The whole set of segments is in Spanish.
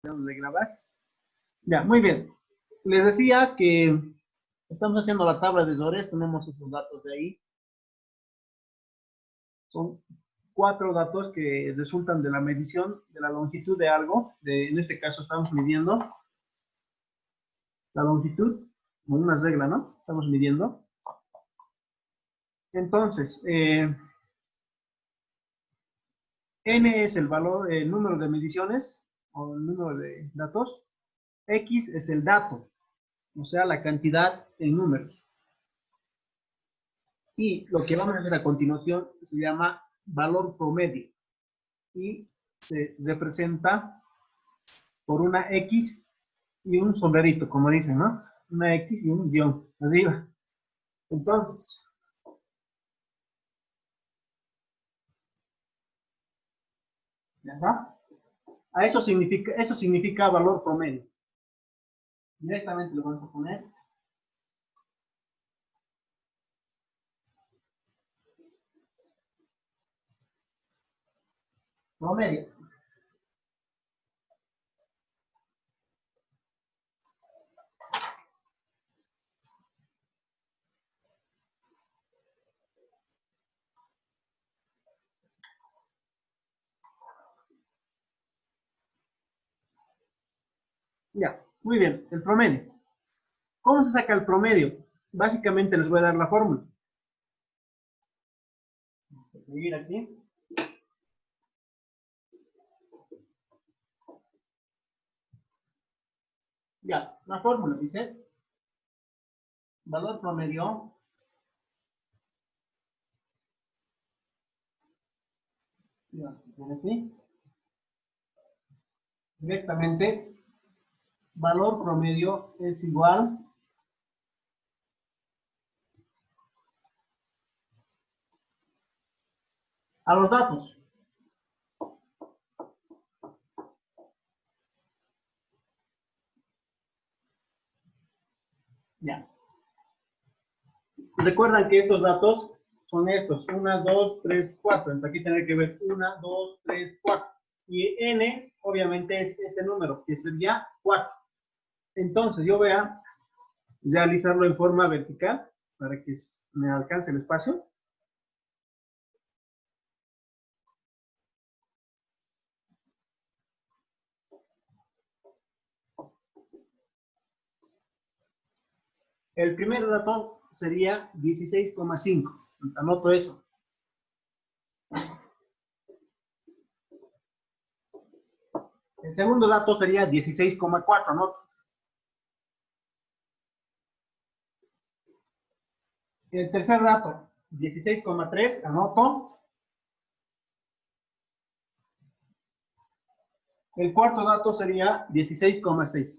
de grabar. Ya, muy bien. Les decía que estamos haciendo la tabla de Zores, tenemos esos datos de ahí. Son 4 datos que resultan de la medición de la longitud de algo. En este caso estamos midiendo la longitud, con una regla, ¿no? Estamos midiendo. Entonces, n es el valor, el número de mediciones, o el número de datos. X es el dato, o sea, la cantidad en números. Y lo que vamos a hacer a continuación se llama valor promedio. Y se representa por una X y un sombrerito, como dicen, ¿no? Una X y un guión arriba. Entonces, ¿ya? Eso significa valor promedio. Directamente lo vamos a poner. Promedio. Ya, muy bien, el promedio. ¿Cómo se saca el promedio? Básicamente les voy a dar la fórmula. Vamos a seguir aquí. Ya, la fórmula dice valor promedio ya, así. Directamente, valor promedio es igual a los datos. Ya. Recuerdan que estos datos son estos, 1, 2, 3, 4. Entonces aquí tendré que ver 1, 2, 3, 4. Y n, obviamente, es este número, que sería 4. Entonces yo voy a realizarlo en forma vertical para que me alcance el espacio. El primer dato sería 16,5. Anoto eso. El segundo dato sería 16,4. Anoto. El tercer dato, 16,3. Anoto. El cuarto dato sería 16,6.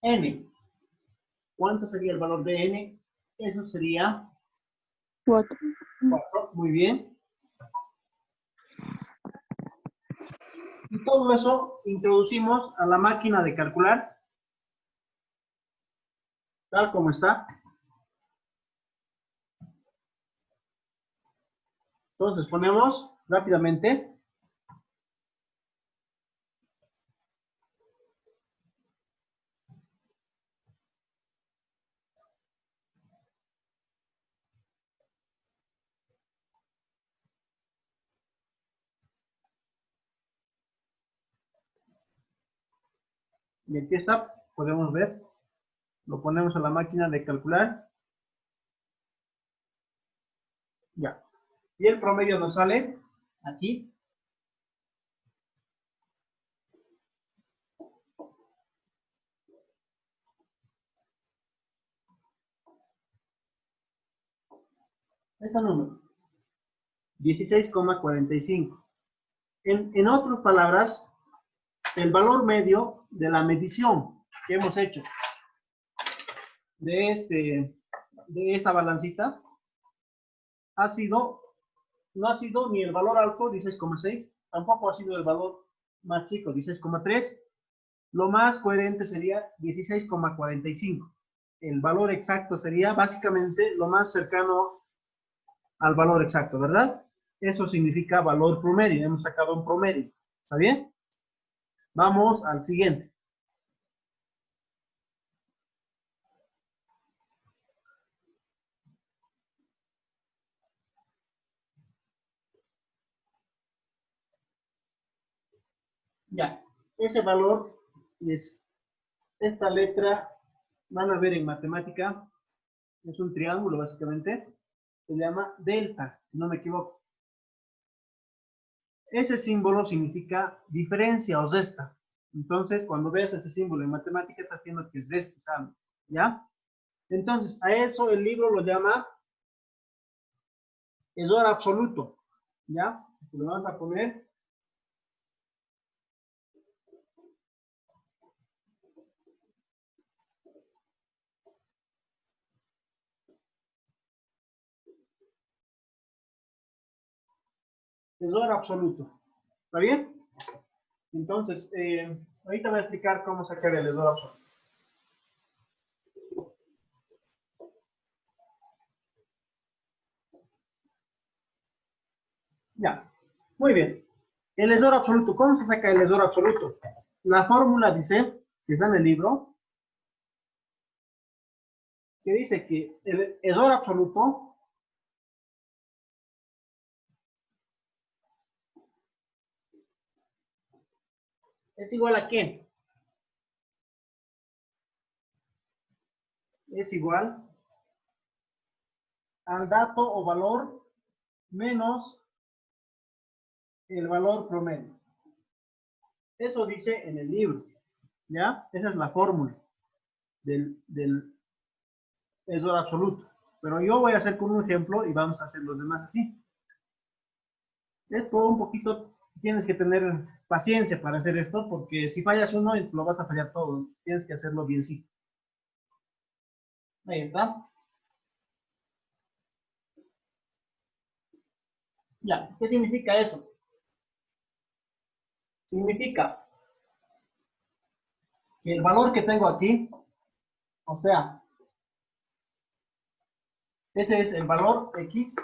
N. ¿Cuánto sería el valor de n? Eso sería 4. 4. Muy bien. Y todo eso introducimos a la máquina de calcular, tal como está. Entonces ponemos rápidamente. Y aquí está, podemos ver. Lo ponemos a la máquina de calcular. Ya. Y el promedio nos sale aquí. Este número. 16,45. En otras palabras, el valor medio de la medición que hemos hecho de esta balancita no ha sido ni el valor alto, 16,6, tampoco ha sido el valor más chico, 16,3. Lo más coherente sería 16,45. El valor exacto sería básicamente lo más cercano al valor exacto, ¿verdad? Eso significa valor promedio. Hemos sacado un promedio. ¿Está bien? Vamos al siguiente. Ya, ese valor es esta letra, van a ver en matemática, es un triángulo básicamente, se llama delta, si no me equivoco. Ese símbolo significa diferencia o resta. Entonces, cuando veas ese símbolo en matemática, está haciendo que reste, ¿sabes? ¿Ya? Entonces, a eso el libro lo llama error absoluto. ¿Ya? Lo vamos a poner. Error absoluto. ¿Está bien? Entonces, ahorita voy a explicar cómo sacar el error absoluto. Ya, muy bien. El error absoluto, ¿cómo se saca el error absoluto? La fórmula dice, que está en el libro, que dice que el error absoluto es igual a ¿qué? Es igual al dato o valor menos el valor promedio. Eso dice en el libro, ¿ya? Esa es la fórmula del error absoluto. Pero yo voy a hacer con un ejemplo y vamos a hacer los demás así. Esto un poquito, tienes que tener paciencia para hacer esto, porque si fallas uno, lo vas a fallar todo. Tienes que hacerlo biencito. Ahí está. Ya, ¿qué significa eso? Significa que el valor que tengo aquí, o sea, ese es el valor X,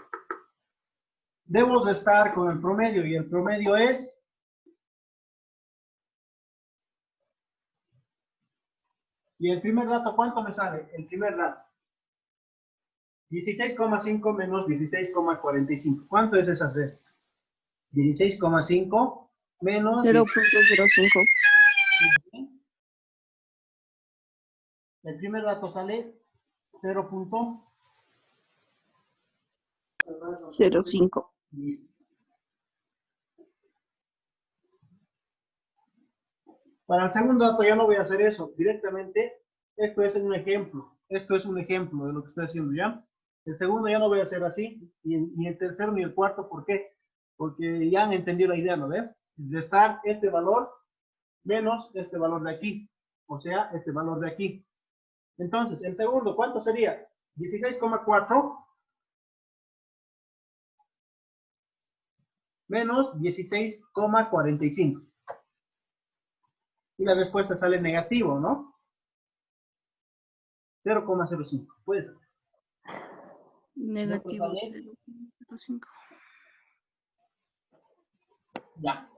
debo de estar con el promedio, y el promedio es y el primer dato, ¿cuánto me sale? El primer dato. 16,5 menos 16,45. ¿Cuánto es esa resta? 16,5 menos 0.05. El primer dato sale 0.05. Para el segundo dato ya no voy a hacer eso. Directamente, esto es un ejemplo. Esto es un ejemplo de lo que estoy haciendo ya. El segundo ya no voy a hacer así. Ni el tercero ni el cuarto. ¿Por qué? Porque ya han entendido la idea, ¿no ven? Restar este valor menos este valor de aquí. O sea, este valor de aquí. Entonces, el segundo, ¿cuánto sería? 16,4 menos 16,45. Y la respuesta sale negativo, ¿no? 0,05. Puede ser. Negativo 0.05. Ya.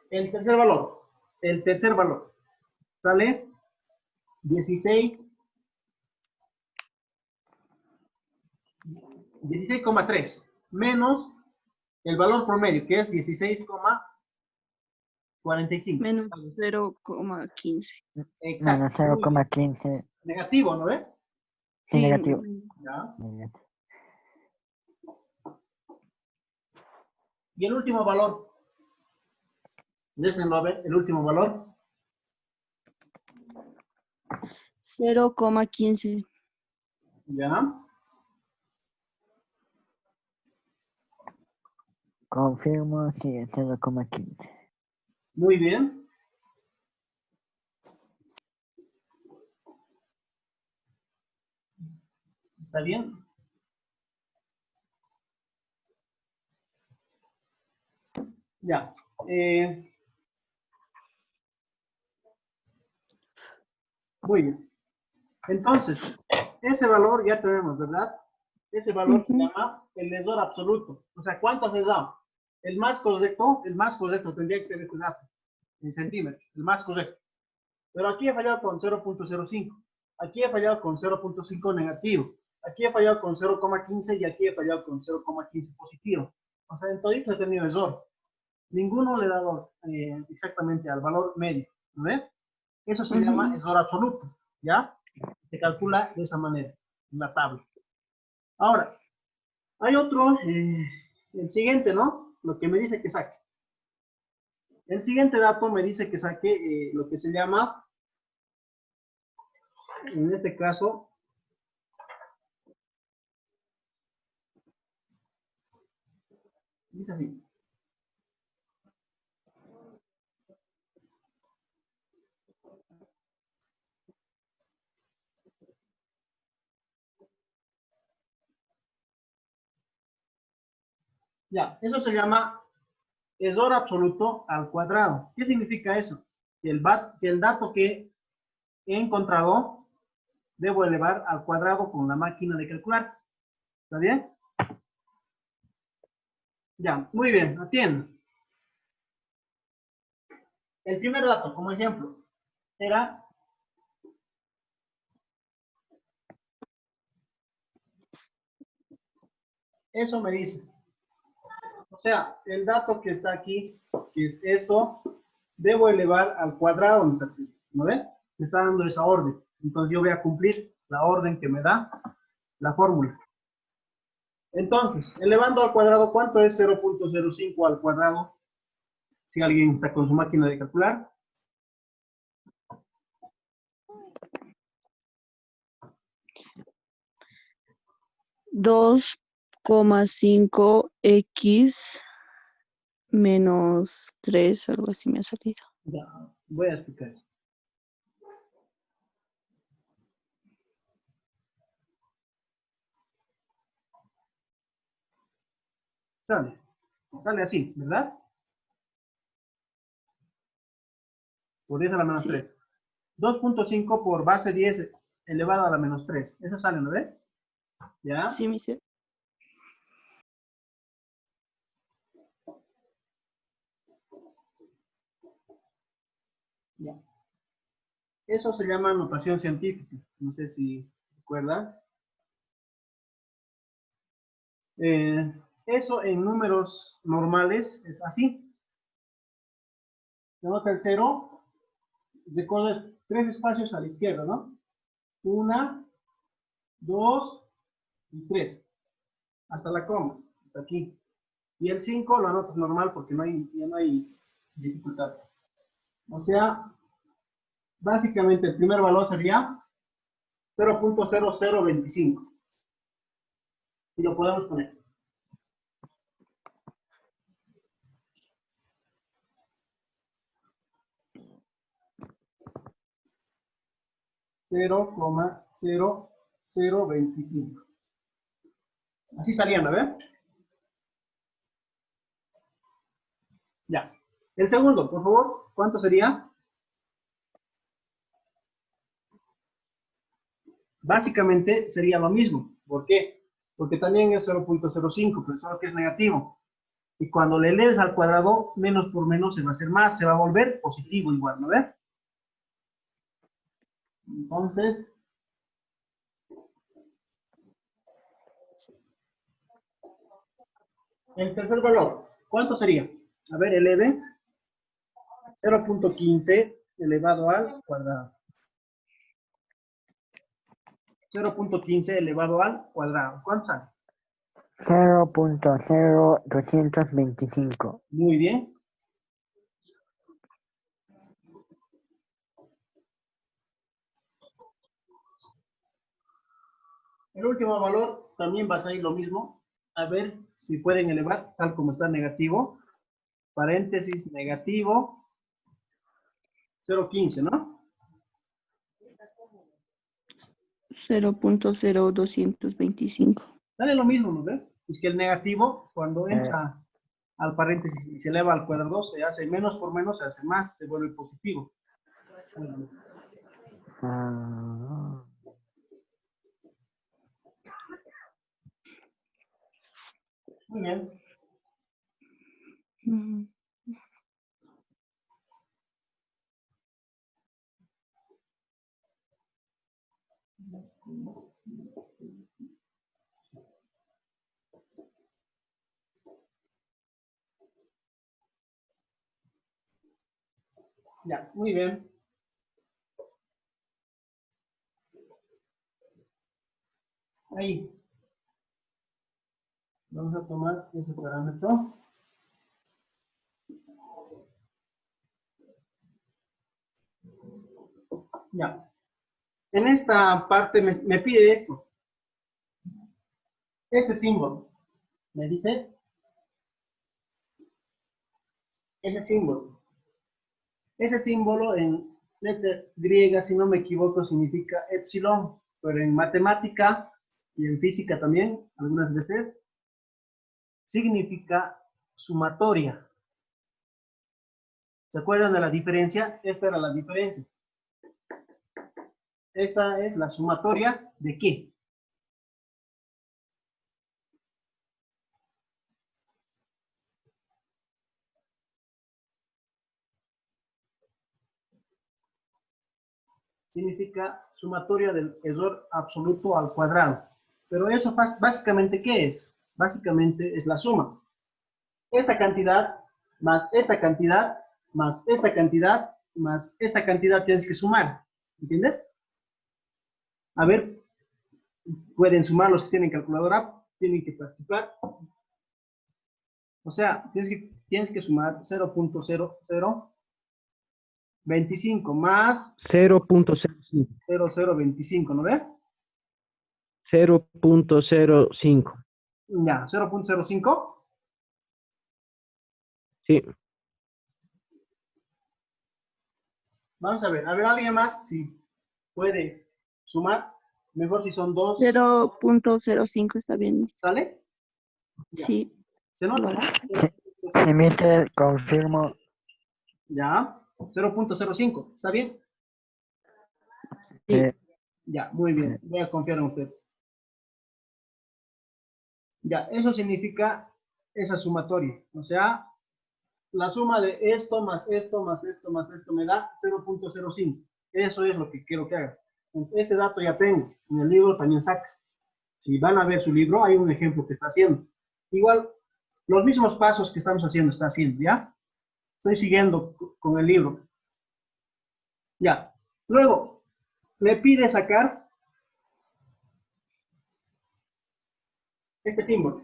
El tercer valor. El tercer valor. Sale 16,3 menos el valor promedio, que es 16,45. Menos 0.15. Exacto. Menos 0,15. Negativo, ¿no ve? Sí, negativo. Ya. Negativo. Y el último valor. Déjenlo ver, el último valor. 0.15. Ya. Confirmo, sí, 0,15. Muy bien. ¿Está bien? Ya. Muy bien. Entonces, ese valor ya tenemos, ¿verdad? ese valor se Ujú. llama el error absoluto. O sea, ¿cuánto has dado? El más correcto tendría que ser este dato, en centímetros, el más correcto. Pero aquí he fallado con 0.05. Aquí he fallado con 0.5 negativo. Aquí he fallado con 0,15 y aquí he fallado con 0,15 positivo. O sea, en todito he tenido error. Ninguno le he dado exactamente al valor medio. ¿No ves? Eso se llama Ujú. error absoluto. ¿Ya? Se calcula de esa manera, en la tabla. Ahora, hay otro, el siguiente, ¿no? Lo que me dice que saque. El siguiente dato me dice que saque lo que se llama, en este caso, dice así. Ya, eso se llama error absoluto al cuadrado. ¿Qué significa eso? Que el dato que he encontrado debo elevar al cuadrado con la máquina de calcular. ¿Está bien? Ya, muy bien, atiendo. El primer dato, como ejemplo, era, eso me dice. O sea, el dato que está aquí, que es esto, debo elevar al cuadrado, ¿no ve? Me está dando esa orden. Entonces yo voy a cumplir la orden que me da la fórmula. Entonces, elevando al cuadrado, ¿cuánto es 0.05 al cuadrado? Si alguien está con su máquina de calcular. 2,5x menos 3, algo así me ha salido. Ya, voy a explicar eso. Sale, sale así, ¿verdad? Por 10 a la menos Sí, 3. 2.5 por base 10 elevado a la menos 3. Eso sale, ¿no ve? ¿Ya? sí, mister. Ya. Eso se llama notación científica. No sé si recuerdan. Eh, eso en números normales es así. Se nota el 0, recuerda 3 espacios a la izquierda, ¿no? 1, 2 y 3. Hasta la coma, hasta aquí. Y el 5 lo anotas normal porque ya no hay dificultad. O sea, básicamente el primer valor sería 0.0025. Y lo podemos poner. 0,0025. Así salían, a ver. Ya. El segundo, por favor, ¿cuánto sería? Básicamente sería lo mismo. ¿Por qué? Porque también es 0.05, pero solo que es negativo. Y cuando le eleves al cuadrado, menos por menos se va a hacer más, se va a volver positivo igual, ¿no ves? Entonces, el tercer valor, ¿cuánto sería? A ver, eleve 0.15 elevado al cuadrado. 0.15 elevado al cuadrado. ¿Cuánto sale? 0.0225. Muy bien. El último valor también va a salir lo mismo. A ver si pueden elevar, tal como está negativo. Paréntesis negativo 0.15, ¿no? 0.0225. Sale lo mismo, ¿no ves? Es que el negativo, cuando Eh, entra al paréntesis y se eleva al cuadrado, se hace menos por menos, se hace más, se vuelve positivo. ah, Muy bien. Mm, Ya, muy bien. Ahí. Vamos a tomar ese parámetro. Ya. En esta parte me pide esto. Este símbolo. Me dice ese símbolo. Ese símbolo en letra griega, si no me equivoco, significa epsilon. Pero en matemática y en física también, algunas veces, significa sumatoria. ¿Se acuerdan de la diferencia? Esta era la diferencia. Esta es la sumatoria de ¿qué? Significa sumatoria del error absoluto al cuadrado. Pero eso básicamente, ¿qué es? Básicamente es la suma. Esta cantidad más esta cantidad más esta cantidad más esta cantidad tienes que sumar. ¿Entiendes? A ver, pueden sumar los que tienen calculadora, tienen que participar. O sea, tienes que sumar 0.0025 más 0.05. 0025, ¿no ve? 0.05. Ya, 0.05. Sí. Vamos a ver alguien más si puede sumar. Mejor si son dos. 0.05 está bien. ¿Sale? Ya. Sí. ¿Se nota, no? Sí, mister, confirmo. Ya. 0.05. ¿Está bien? Sí. Ya, muy bien. Sí. Voy a confiar en usted. Ya, eso significa esa sumatoria. O sea, la suma de esto más esto más esto más esto me da 0.05. Eso es lo que quiero que haga. Este dato ya tengo. En el libro también saca. Si van a ver su libro, hay un ejemplo que está haciendo. Igual, los mismos pasos que estamos haciendo, está haciendo, ¿ya? Estoy siguiendo con el libro. Ya. Luego, me pide sacar este símbolo.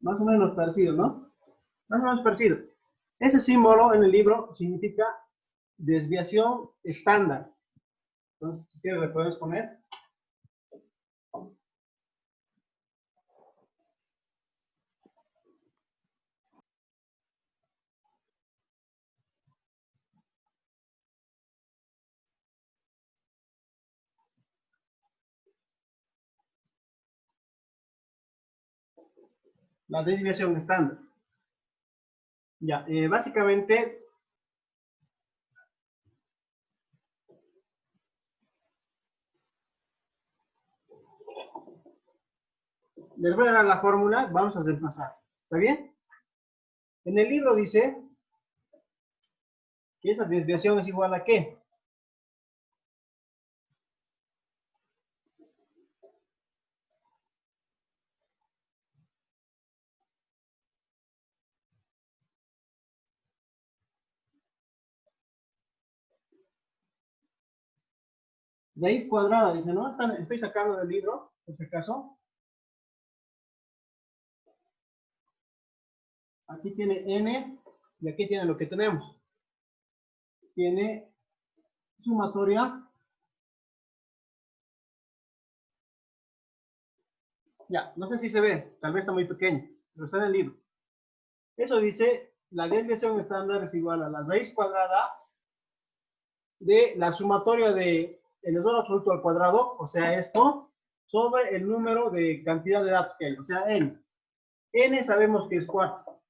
Más o menos parecido, ¿no? Más o menos parecido. Ese símbolo en el libro significa desviación estándar. Entonces, si quieres, le puedes poner. La desviación estándar. Ya, básicamente, les voy a dar la fórmula, vamos a desplazar. ¿Está bien? En el libro dice que esa desviación es igual a ¿qué? Raíz cuadrada, dice, ¿no? Estoy sacando del libro, por si acaso. Aquí tiene n y aquí tiene lo que tenemos. Tiene sumatoria. Ya, no sé si se ve, tal vez está muy pequeño, pero está en el libro. Eso dice, la desviación estándar es igual a la raíz cuadrada de la sumatoria de el error absoluto al cuadrado, o sea, esto, sobre el número de cantidad de datos que hay, o sea, n. N sabemos que es 4,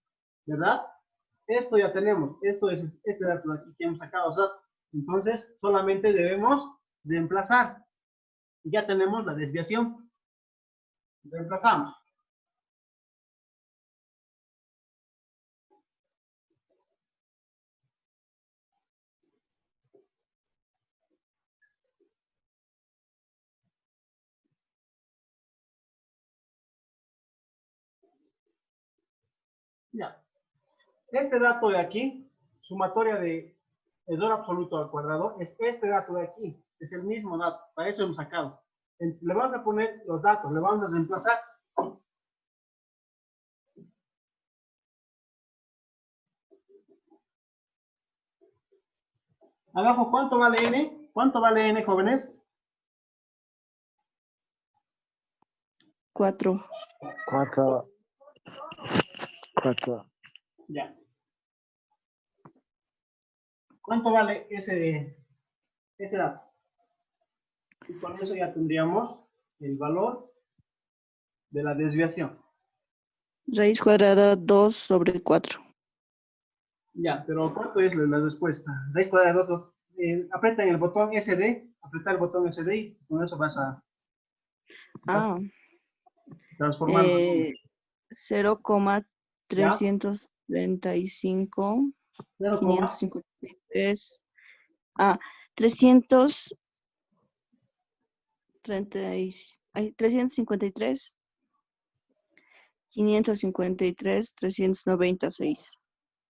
¿verdad? Esto ya tenemos, esto es este dato de aquí que hemos sacado, o sea, entonces solamente debemos reemplazar. Y ya tenemos la desviación. Reemplazamos. Ya. Este dato de aquí, sumatoria de error absoluto al cuadrado, es este dato de aquí. Es el mismo dato. Para eso hemos sacado. Entonces, le vamos a poner los datos, le vamos a reemplazar. Abajo, ¿cuánto vale n? ¿Cuánto vale n, jóvenes? 4. 4. 4. Ya. ¿Cuánto vale ese dato? Y con eso ya tendríamos el valor de la desviación. Raíz cuadrada 2 sobre 4. Ya, pero ¿cuánto es la respuesta? Raíz cuadrada de 2. Aprieta en el botón SD, aprieta el botón SD y con eso vas a Ah, transformarlo. 0,335, 0, 553. Ah, 353, 553, 396.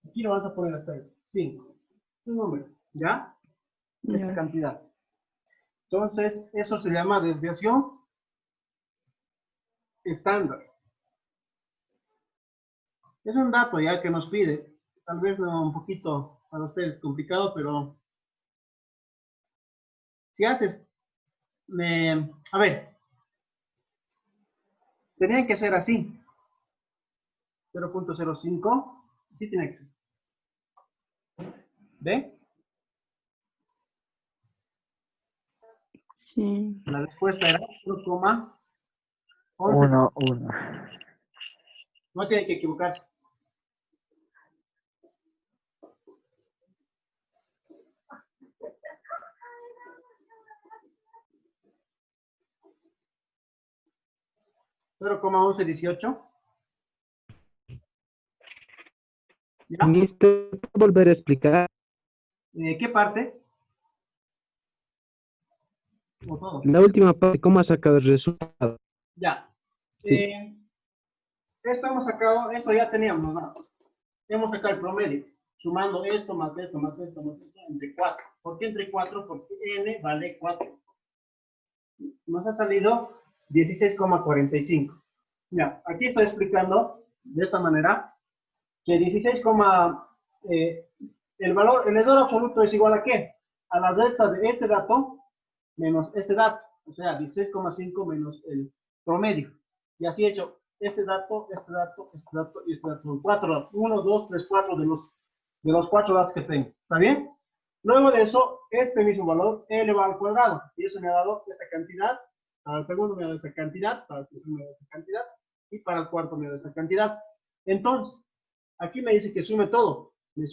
aquí lo vas a poner hasta ahí. 5. Un número, ¿ya? Esta Ya. cantidad. Entonces, eso se llama desviación estándar. Es un dato ya que nos pide. Tal vez un poquito para ustedes complicado, pero si haces, a ver, tenían que ser así. 0.05, sí tiene que ser. ¿Ve? Sí. La respuesta era 0,11. 1, 1. No tiene que equivocarse. $0,1118. ¿Ya? Mister, ¿puedo volver a explicar? ¿Qué parte? O todo. La última parte, ¿cómo ha sacado el resultado? Ya. Sí. Esto hemos sacado, esto ya teníamos, ¿no? Hemos sacado el promedio, sumando esto más esto más esto más esto, entre 4. ¿Por qué entre 4? Porque n vale 4. Nos ha salido 16,45. Ya, aquí estoy explicando de esta manera que 16, el valor, el error absoluto es igual a ¿qué? A la resta de este dato menos este dato, o sea, 16,5 menos el promedio. Y así he hecho este dato, este dato, este dato y este dato. Son 4, 1, 2, 3, 4 de los 4 datos que tengo. ¿Está bien? Luego de eso, este mismo valor elevado al cuadrado. Y eso me ha dado esta cantidad. Para el segundo me ha dado esta cantidad, para el tercero me ha dado esta cantidad, y para el cuarto me ha dado esta cantidad. Entonces, aquí me dice que sume todo. Que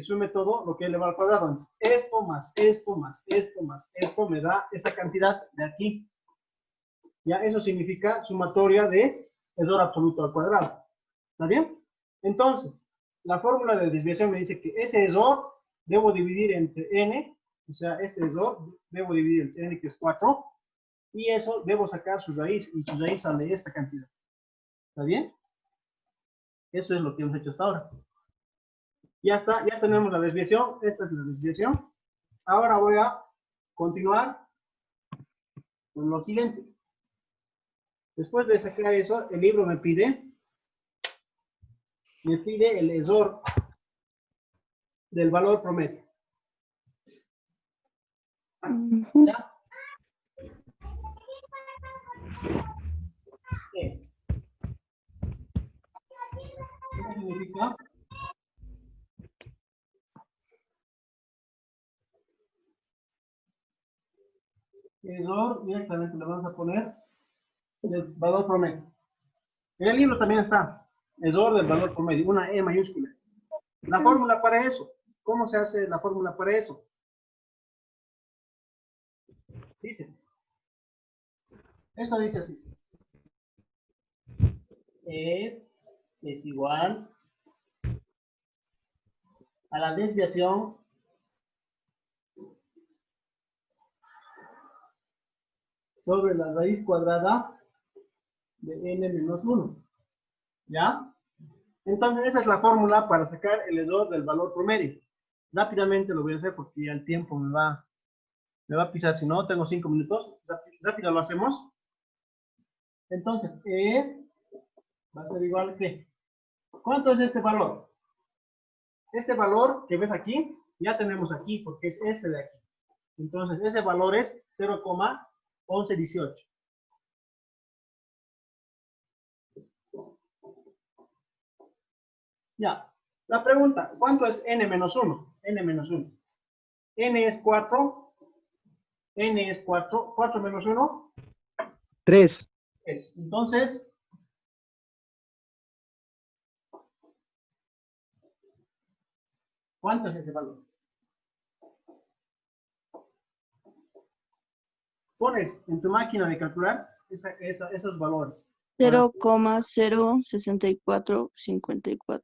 sume todo lo que eleva al cuadrado. Esto más esto más esto más esto me da esta cantidad de aquí. Ya, eso significa sumatoria de error absoluto al cuadrado. ¿Está bien? Entonces, la fórmula de desviación me dice que ese error debo dividir entre n, o sea, este error debo dividir entre n, que es 4, y eso debo sacar su raíz, y su raíz sale esta cantidad. ¿Está bien? Eso es lo que hemos hecho hasta ahora. Ya está, ya tenemos la desviación, esta es la desviación. Ahora voy a continuar con lo siguiente. Después de sacar eso, el libro me pide el error del valor promedio. ¿Ya? ¿Qué significa? Error, directamente le vamos a poner del valor promedio. En el libro también está error del valor promedio, una E mayúscula. La fórmula para eso. ¿Cómo se hace la fórmula para eso? Dice, esto dice así. E es igual a la desviación sobre la raíz cuadrada de n menos 1. ¿Ya? Entonces, esa es la fórmula para sacar el error del valor promedio. Rápidamente lo voy a hacer porque ya el tiempo me va a pisar. Si no, tengo 5 minutos. Rápido lo hacemos. Entonces, E va a ser igual que... ¿Cuánto es este valor? Este valor que ves aquí, ya tenemos aquí porque es este de aquí. Entonces, ese valor es 0,1118. Ya. La pregunta, ¿cuánto es n menos 1? N menos 1. N es 4. N es 4. 4 menos 1 3. es. Entonces, ¿cuánto es ese valor? Pones en tu máquina de calcular esos valores. 0,06454.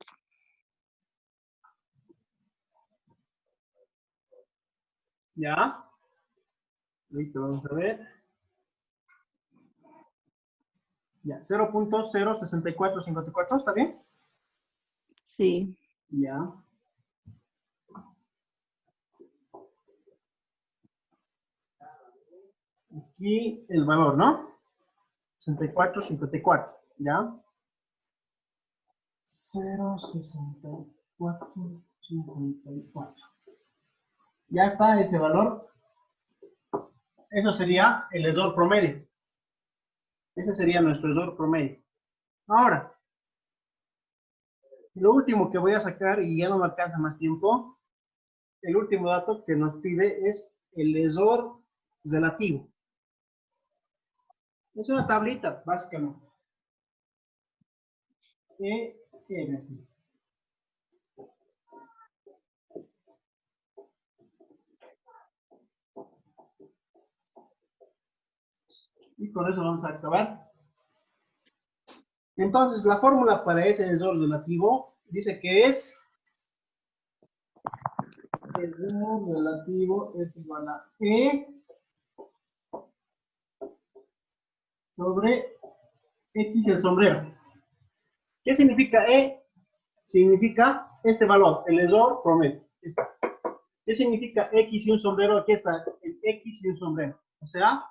¿Ya? Listo, vamos a ver. Ya, 0.06454, ¿está bien? Sí. Ya. Aquí el valor, ¿no? 6454, ¿ya? 0.6454. Ya está ese valor. Eso sería el error promedio. Ese sería nuestro error promedio. Ahora, lo último que voy a sacar, y ya no me alcanza más tiempo, el último dato que nos pide es el error relativo. Es una tablita, básicamente. Y con eso vamos a acabar. Entonces, la fórmula para ese error relativo dice que es error relativo es igual a E sobre X el sombrero. ¿Qué significa E? Significa este valor, el error promedio. ¿Qué significa X y un sombrero? Aquí está el X y un sombrero. O sea,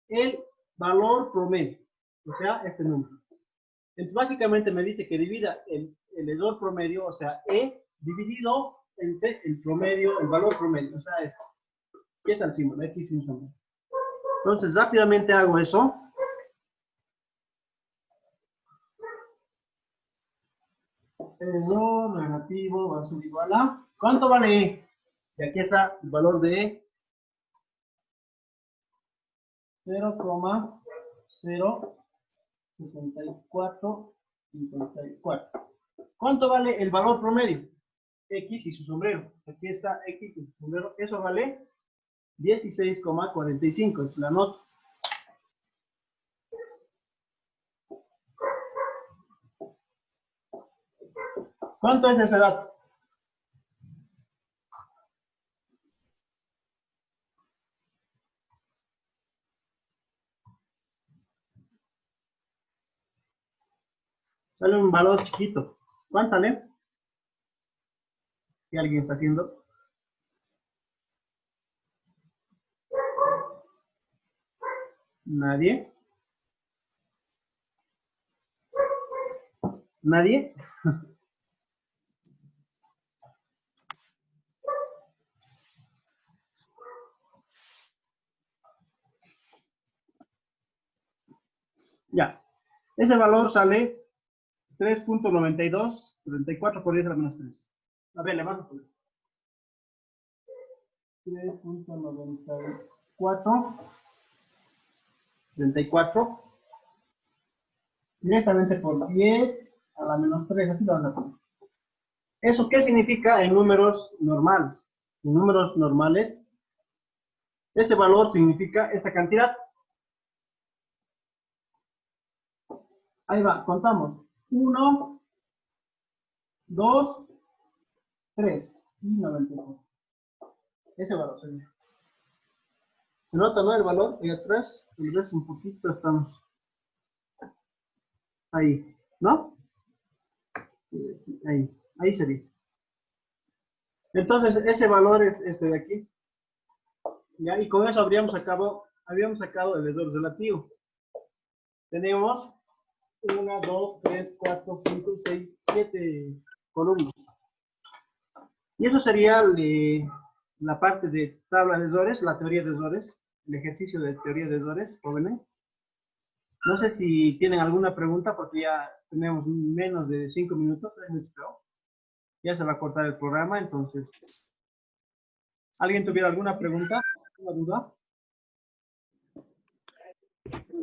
el valor promedio. O sea, este número. Entonces, básicamente me dice que divida el error promedio, o sea, E dividido entre el promedio, el valor promedio. O sea, esto. Aquí está el símbolo, X y un sombrero. Entonces, rápidamente hago eso. Error relativo va a ser igual a... ¿Cuánto vale E? Y aquí está el valor de E. 0,06454. ¿Cuánto vale el valor promedio? X y su sombrero. Aquí está X y su sombrero. Eso vale 16,45. La anoto. ¿Cuánto es ese dato? Sale un valor chiquito. ¿Cuánto sale? Si alguien está haciendo. ¿Nadie? ¿Nadie? Ya. Ese valor sale 3.92, 34 por 10 a la menos 3. A ver, levanta. 3.94, 34 Directamente por 10 a la menos 3, así lo vamos a poner. ¿Eso qué significa en números normales? En números normales, ese valor significa esta cantidad. Ahí va, contamos. 1, 2, 3 y 94. Ese valor sería. ¿Se nota, no? El valor ahí atrás, el resto un poquito estamos. Ahí, ¿no? Ahí sería. Entonces, ese valor es este de aquí. ¿Ya? Y con eso habíamos sacado el error relativo. Tenemos 1, 2, 3, 4, 5, 6, 7 columnas. Y eso sería la parte de tabla de errores, la teoría de errores, el ejercicio de teoría de errores, jóvenes. No sé si tienen alguna pregunta, porque ya tenemos menos de 5 minutos, 3 minutos creo. Ya se va a cortar el programa, entonces, ¿alguien tuviera alguna pregunta, alguna duda?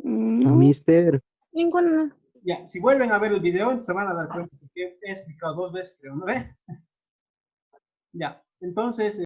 No, Mister, ninguna. Ya, si vuelven a ver el video, se van a dar cuenta que he explicado 2 veces, creo, ¿no ve? Ya, entonces...